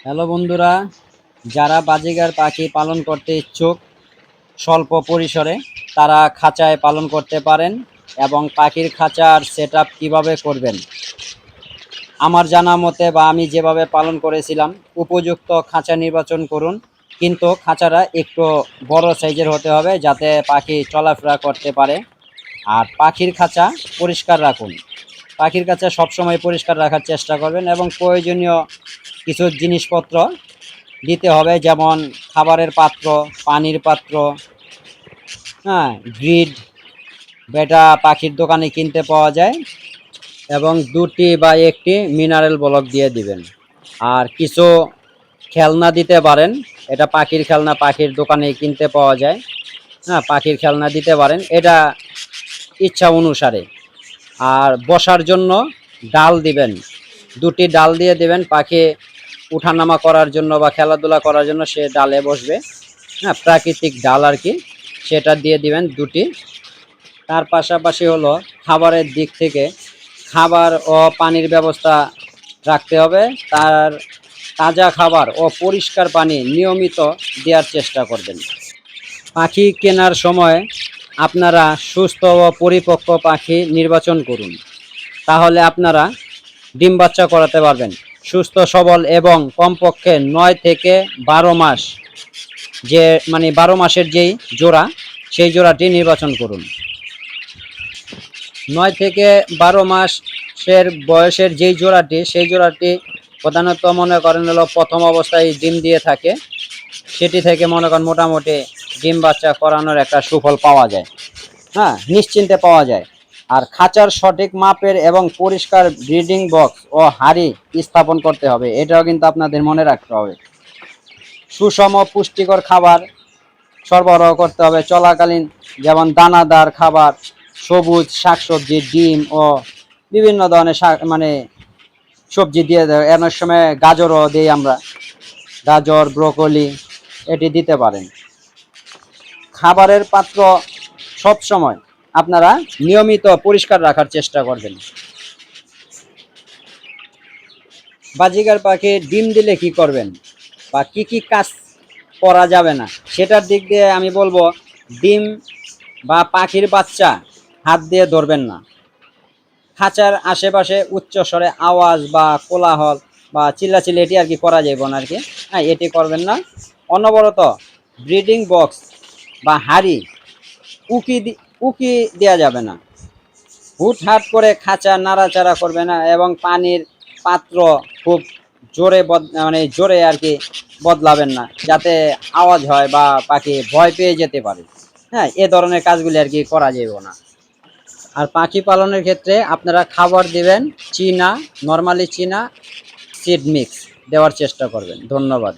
Hello বন্ধুরা, যারা বাজিগার পাখি পালন করতে ইচ্ছুক স্বল্প পরিসরে তারা খাঁচায় পালন করতে পারেন। এবং পাখির খাঁচার সেটআপ কিভাবে করবেন, আমার জানা মতে বা আমি যেভাবে পালন করেছিলাম, উপযুক্ত খাঁচা নির্বাচন করুন। কিন্তু খাঁচাটা একটু বড় সাইজের হতে হবে যাতে পাখি চলাফেরা করতে পারে। আর পাখির খাঁচা পরিষ্কার রাখুন। পাখির খাঁচা সবসময় পরিষ্কার রাখার চেষ্টা করবেন এবং প্রয়োজনীয় কিছু জিনিসপত্র দিতে হবে, যেমন খাবারের পাত্র, পানির পাত্র, হ্যাঁ, গ্রিড, বেটা পাখির দোকানে কিনতে পাওয়া যায়। এবং 2টি বা 1টি মিনারেল ব্লক দিয়ে দিবেন। আর কিছু খেলনা দিতে পারেন, এটা পাখির খেলনা পাখির দোকানে কিনতে পাওয়া যায়। হ্যাঁ, পাখির খেলনা দিতে পারেন, এটা ইচ্ছা অনুসারে। আর বসার জন্য ডাল দিবেন, 2টি ডাল দিয়ে দিবেন, পাখি উঠানামা করার জন্য বা খেলাধুলা করার জন্য সে ডালে বসবে। হ্যাঁ, প্রাকৃতিক ডাল আর কি, সেটা দিয়ে দিবেন 2টি। তার পাশাপাশি হলো খাবারের দিক থেকে খাবার ও পানির ব্যবস্থা রাখতে হবে। তার তাজা খাবার ও পরিষ্কার পানি নিয়মিত দেওয়ার চেষ্টা করবেন। পাখি কেনার সময় আপনারা সুস্থ ও পরিপক্ক পাখি নির্বাচন করুন, তাহলে আপনারা ডিম বাচ্চা করাতে পারবেন। সুস্থ সবল এবং কমপক্ষে 9 থেকে 12 মাস, যে 12 মাসের যেই জোড়া, সেই জোড়াটি নির্বাচন করুন। 9 থেকে 12 মাসের বয়সের যেই জোড়াটি, সেই জোড়াটি প্রধানত মনে করেন হলো প্রথম অবস্থায় ডিম দিয়ে থাকে, সেটি থেকে মনে করেন মোটামুটি ডিম বাচ্চা করানোর একটা সুফল পাওয়া যায়। হ্যাঁ, নিশ্চিন্তে পাওয়া যায়। আর খাঁচার সঠিক মাপের এবং পরিষ্কার ব্রিডিং বক্স ও হাড়ি স্থাপন করতে হবে, এটাও কিন্তু আপনাদের মনে রাখতে হবে। সুষম পুষ্টিকর খাবার সরবরাহ করতে হবে চলাকালীন, যেমন দানাদার খাবার, সবুজ শাকসবজি, ডিম ও বিভিন্ন ধরনের শাক সবজি দিয়ে দেয়। এর সময় গাজরও দিই আমরা, গাজর, ব্রোকলি, এটি দিতে পারেন। খাবারের পাত্র সব সময় আপনারা নিয়মিত পরিষ্কার রাখার চেষ্টা করবেন। বাজিগার পাখি ডিম দিলে কি করবেন বা কি কি কাজ করা যাবে না, সেটার দিক দিয়ে আমি বলবো, ডিম বা পাখির বাচ্চা হাত দিয়ে ধরবেন না। খাঁচার আশেপাশে উচ্চস্বরে আওয়াজ বা কোলাহল বা চিল্লাচিল্লি, এটি আর কি করা যাইব না আর কি। হ্যাঁ, এটি করবেন না। অনবরত ব্রিডিং বক্স বা হাড়ি উকি দেওয়া যাবে না। হুটহাট করে খাঁচা নাড়াচাড়া করবে না এবং পানির পাত্র খুব জোরে আর কি বদলাবেন না, যাতে আওয়াজ হয় বা পাখি ভয় পেয়ে যেতে পারে। হ্যাঁ, এ ধরনের কাজগুলি আর কি করা যাবে না। আর পাখি পালনের ক্ষেত্রে আপনারা খাবার দিবেন চীনা, নর্মালি চীনা সিড মিক্স দেওয়ার চেষ্টা করবেন। ধন্যবাদ।